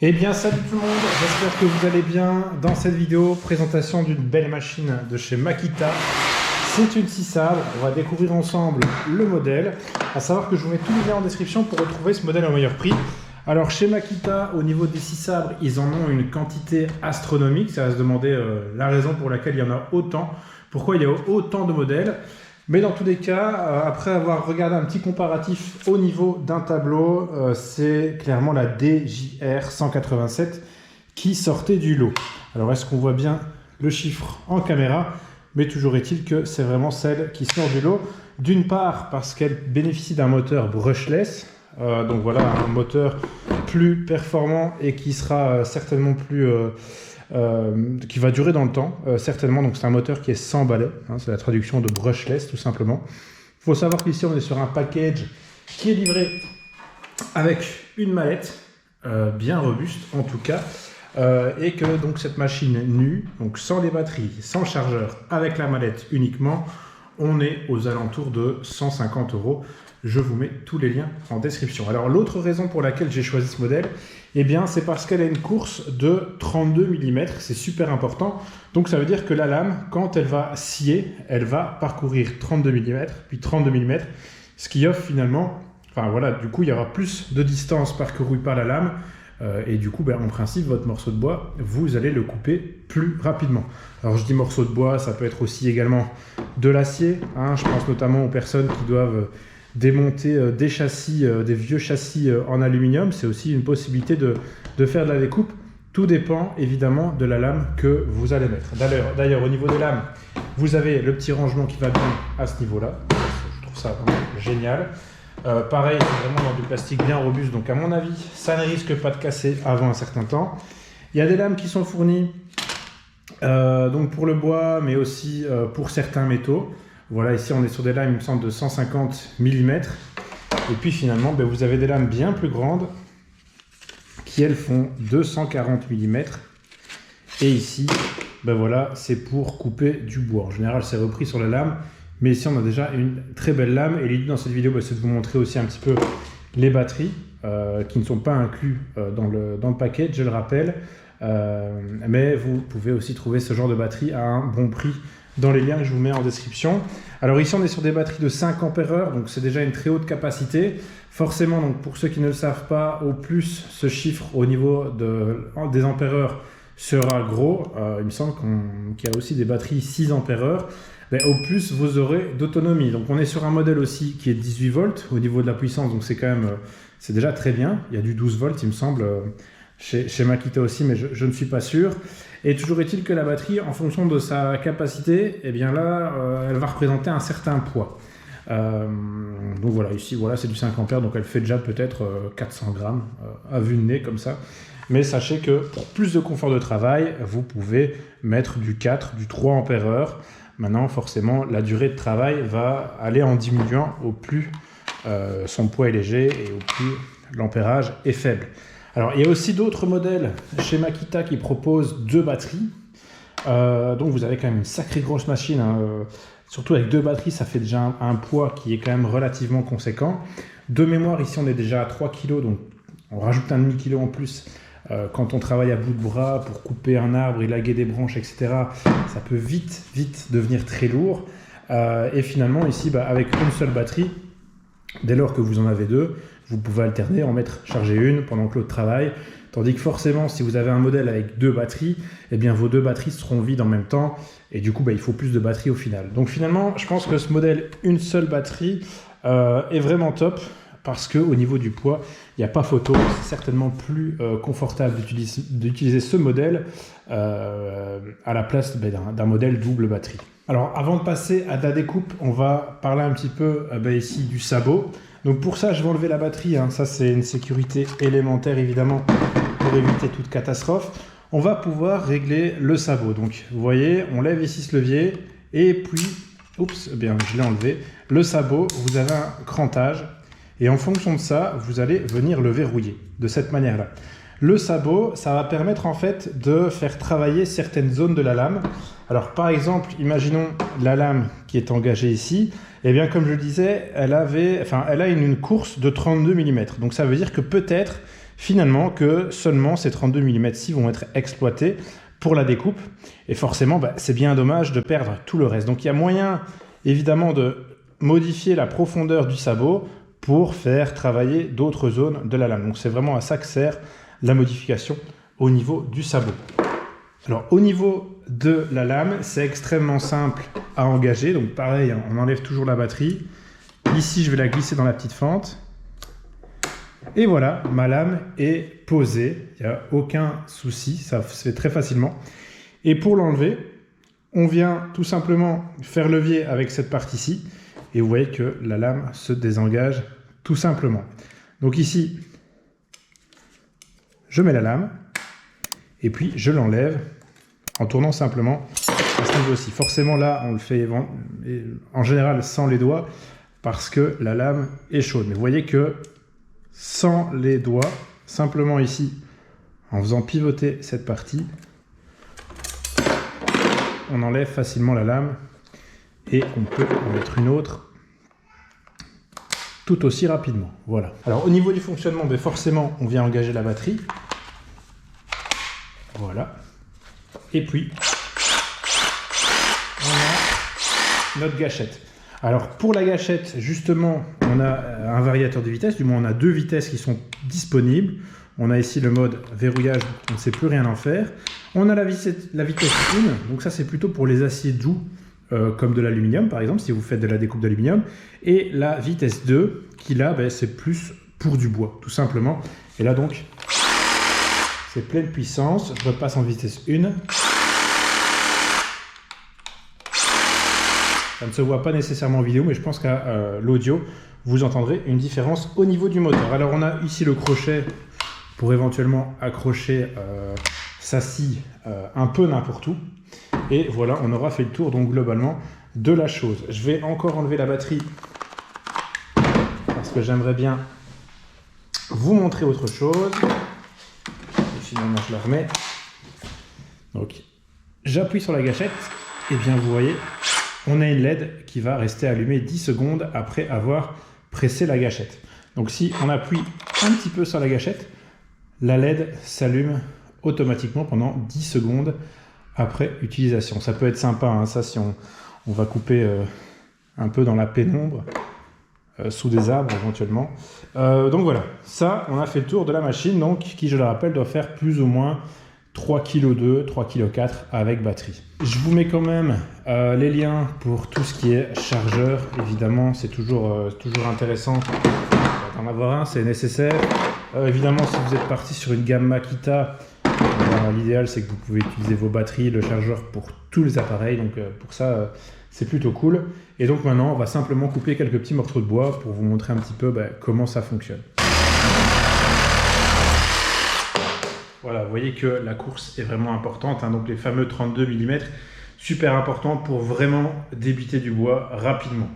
Eh bien salut tout le monde, j'espère que vous allez bien. Dans cette vidéo, présentation d'une belle machine de chez Makita. C'est une scie sabre, on va découvrir ensemble le modèle. À savoir que je vous mets tous les liens en description pour retrouver ce modèle au meilleur prix. Alors chez Makita, au niveau des scies sabres, ils en ont une quantité astronomique. Ça va se demander la raison pour laquelle il y en a autant. Pourquoi il y a autant de modèles. Mais dans tous les cas, après avoir regardé un petit comparatif au niveau d'un tableau, c'est clairement la DJR 187 qui sortait du lot. Alors est-ce qu'on voit bien le chiffre en caméra? Mais toujours est-il que c'est vraiment celle qui sort du lot. D'une part parce qu'elle bénéficie d'un moteur brushless, donc voilà, un moteur plus performant et qui sera certainement plus... qui va durer dans le temps, certainement. Donc c'est un moteur qui est sans balai, hein, c'est la traduction de brushless tout simplement. Il faut savoir qu'ici on est sur un package qui est livré avec une mallette bien robuste en tout cas, et que donc cette machine nue, donc sans les batteries, sans chargeur, avec la mallette uniquement, on est aux alentours de 150 €. Je vous mets tous les liens en description. Alors l'autre raison pour laquelle j'ai choisi ce modèle, eh bien c'est parce qu'elle a une course de 32 mm, c'est super important. Donc ça veut dire que la lame, quand elle va scier, elle va parcourir 32 mm, puis 32 mm, ce qui offre finalement, enfin voilà, du coup il y aura plus de distance parcourue par la lame, et du coup en principe votre morceau de bois, vous allez le couper plus rapidement. Alors je dis morceau de bois, ça peut être aussi également de l'acier, hein, je pense notamment aux personnes qui doivent démonter des châssis, des vieux châssis en aluminium. C'est aussi une possibilité de faire de la découpe. Tout dépend évidemment de la lame que vous allez mettre. D'ailleurs, au niveau des lames, vous avez le petit rangement qui va bien à ce niveau-là. Je trouve ça vraiment génial. Pareil, c'est vraiment dans du plastique bien robuste. Donc à mon avis, ça ne risque pas de casser avant un certain temps. Il y a des lames qui sont fournies donc pour le bois, mais aussi pour certains métaux. Voilà, ici on est sur des lames, il me semble, de 150 mm. Et puis finalement, vous avez des lames bien plus grandes qui, elles, font 240 mm. Et ici, voilà, c'est pour couper du bois. En général, c'est repris sur la lame. Mais ici, on a déjà une très belle lame. Et l'idée dans cette vidéo, c'est de vous montrer aussi un petit peu les batteries qui ne sont pas inclus dans le package, je le rappelle. Mais vous pouvez aussi trouver ce genre de batterie à un bon prix dans les liens que je vous mets en description. Alors ici on est sur des batteries de 5 ampères-heure, donc c'est déjà une très haute capacité. Forcément, donc pour ceux qui ne le savent pas, au plus ce chiffre au niveau des ampères-heure sera gros. Il me semble qu'il y a aussi des batteries 6 ampères-heure. Au plus vous aurez d'autonomie. Donc on est sur un modèle aussi qui est 18 volts au niveau de la puissance, donc c'est quand même, c'est déjà très bien. Il y a du 12 volts il me semble chez Makita aussi, mais je ne suis pas sûr. Et toujours est-il que la batterie, en fonction de sa capacité, eh bien là, elle va représenter un certain poids. Donc voilà, ici, voilà, c'est du 5 ampères, donc elle fait déjà peut-être 400 grammes à vue de nez, comme ça. Mais sachez que pour plus de confort de travail, vous pouvez mettre du 4, du 3 ampères-heure. Maintenant, forcément, la durée de travail va aller en diminuant au plus son poids est léger et au plus l'ampérage est faible. Alors, il y a aussi d'autres modèles chez Makita qui proposent 2 batteries. Donc, vous avez quand même une sacrée grosse machine. Hein, surtout avec 2 batteries, ça fait déjà un poids qui est quand même relativement conséquent. De mémoire, ici, on est déjà à 3 kg. Donc, on rajoute un demi-kilo en plus quand on travaille à bout de bras pour couper un arbre, élaguer des branches, etc. Ça peut vite devenir très lourd. Et finalement, ici, avec une seule batterie, dès lors que vous en avez 2, vous pouvez alterner, en charger une pendant que l'autre travaille. Tandis que forcément, si vous avez un modèle avec 2 batteries, eh bien vos 2 batteries seront vides en même temps. Et du coup, il faut plus de batteries au final. Donc finalement, je pense que ce modèle, une seule batterie, est vraiment top. Parce qu'au niveau du poids, il n'y a pas photo. C'est certainement plus confortable d'utiliser ce modèle à la place d'un modèle double batterie. Alors avant de passer à la découpe, on va parler un petit peu ici du sabot. Donc pour ça, je vais enlever la batterie. Hein. Ça, c'est une sécurité élémentaire, évidemment, pour éviter toute catastrophe. On va pouvoir régler le sabot. Donc, vous voyez, on lève ici ce levier. Et puis, oups, je l'ai enlevé. Le sabot, vous avez un crantage. Et en fonction de ça, vous allez venir le verrouiller de cette manière-là. Le sabot, ça va permettre en fait de faire travailler certaines zones de la lame. Alors par exemple, imaginons la lame qui est engagée ici. Eh bien comme je le disais, elle a une course de 32 mm. Donc ça veut dire que peut-être finalement que seulement ces 32 mm-ci vont être exploités pour la découpe. Et forcément, c'est bien dommage de perdre tout le reste. Donc il y a moyen évidemment de modifier la profondeur du sabot pour faire travailler d'autres zones de la lame. Donc c'est vraiment à ça que sert la modification au niveau du sabot. Alors au niveau de la lame, c'est extrêmement simple à engager. Donc pareil, on enlève toujours la batterie. Ici, je vais la glisser dans la petite fente. Et voilà, ma lame est posée. Il n'y a aucun souci, ça se fait très facilement. Et pour l'enlever, on vient tout simplement faire levier avec cette partie-ci. Et vous voyez que la lame se désengage tout simplement. Donc ici, je mets la lame. Et puis, je l'enlève en tournant simplement à ce niveau-ci. Forcément, là, on le fait en général sans les doigts parce que la lame est chaude. Mais vous voyez que sans les doigts, simplement ici, en faisant pivoter cette partie, on enlève facilement la lame et on peut en mettre une autre tout aussi rapidement. Voilà. Alors, au niveau du fonctionnement, forcément, on vient engager la batterie. Voilà. Et puis, on a notre gâchette. Alors, pour la gâchette, justement, on a un variateur de vitesse. Du moins, on a 2 vitesses qui sont disponibles. On a ici le mode verrouillage, on ne sait plus rien en faire. On a la vitesse 1, donc ça, c'est plutôt pour les aciers doux, comme de l'aluminium, par exemple, si vous faites de la découpe d'aluminium. Et la vitesse 2, qui là, c'est plus pour du bois, tout simplement. Et là, donc, c'est pleine puissance. Je repasse en vitesse 1. Ça ne se voit pas nécessairement en vidéo, mais je pense qu'à l'audio, vous entendrez une différence au niveau du moteur. Alors, on a ici le crochet pour éventuellement accrocher sa scie un peu n'importe où. Et voilà, on aura fait le tour, donc globalement, de la chose. Je vais encore enlever la batterie parce que j'aimerais bien vous montrer autre chose. Et finalement, je la remets. Donc, j'appuie sur la gâchette. Et bien, vous voyez, on a une LED qui va rester allumée 10 secondes après avoir pressé la gâchette. Donc, si on appuie un petit peu sur la gâchette, la LED s'allume automatiquement pendant 10 secondes après utilisation. Ça peut être sympa, hein, ça, si on va couper un peu dans la pénombre, sous des arbres éventuellement. Donc voilà, ça, on a fait le tour de la machine, donc, qui, je le rappelle, doit faire plus ou moins 3,2 kg, 3,4 kg avec batterie. Je vous mets quand même les liens pour tout ce qui est chargeur. Évidemment, c'est toujours intéressant d'en avoir un, c'est nécessaire. Évidemment, si vous êtes parti sur une gamme Makita, l'idéal c'est que vous pouvez utiliser vos batteries, le chargeur pour tous les appareils. Donc pour ça, c'est plutôt cool. Et donc maintenant, on va simplement couper quelques petits morceaux de bois pour vous montrer un petit peu comment ça fonctionne. Voilà, vous voyez que la course est vraiment importante, hein, donc les fameux 32 mm, super important pour vraiment débiter du bois rapidement.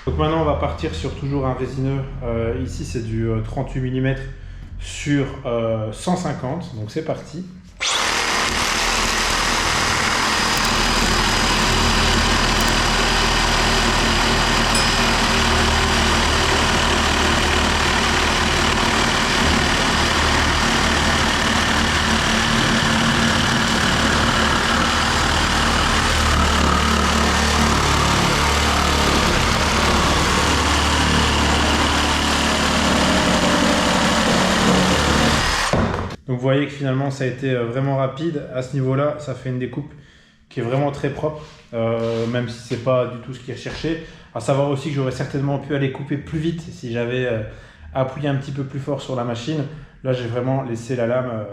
Donc maintenant on va partir sur toujours un résineux, ici c'est du 38 mm sur 150, donc c'est parti. Donc vous voyez que finalement ça a été vraiment rapide. À ce niveau-là, ça fait une découpe qui est vraiment très propre, même si c'est pas du tout ce qui est recherché. À savoir aussi que j'aurais certainement pu aller couper plus vite si j'avais appuyé un petit peu plus fort sur la machine. Là, j'ai vraiment laissé la lame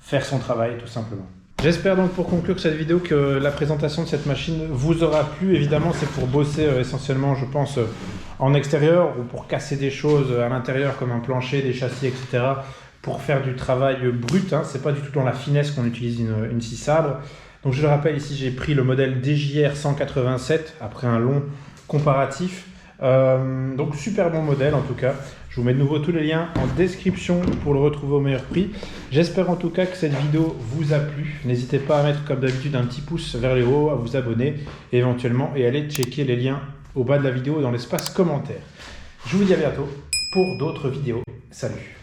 faire son travail tout simplement. J'espère donc pour conclure cette vidéo que la présentation de cette machine vous aura plu. Évidemment, c'est pour bosser essentiellement, je pense, en extérieur ou pour casser des choses à l'intérieur comme un plancher, des châssis, etc. Pour faire du travail brut, hein. C'est pas du tout dans la finesse qu'on utilise une scie sabre. Donc je le rappelle, ici j'ai pris le modèle DJR 187 après un long comparatif. Donc super bon modèle en tout cas. Je vous mets de nouveau tous les liens en description pour le retrouver au meilleur prix. J'espère en tout cas que cette vidéo vous a plu. N'hésitez pas à mettre comme d'habitude un petit pouce vers le haut, à vous abonner éventuellement et aller checker les liens au bas de la vidéo dans l'espace commentaire. Je vous dis à bientôt pour d'autres vidéos. Salut!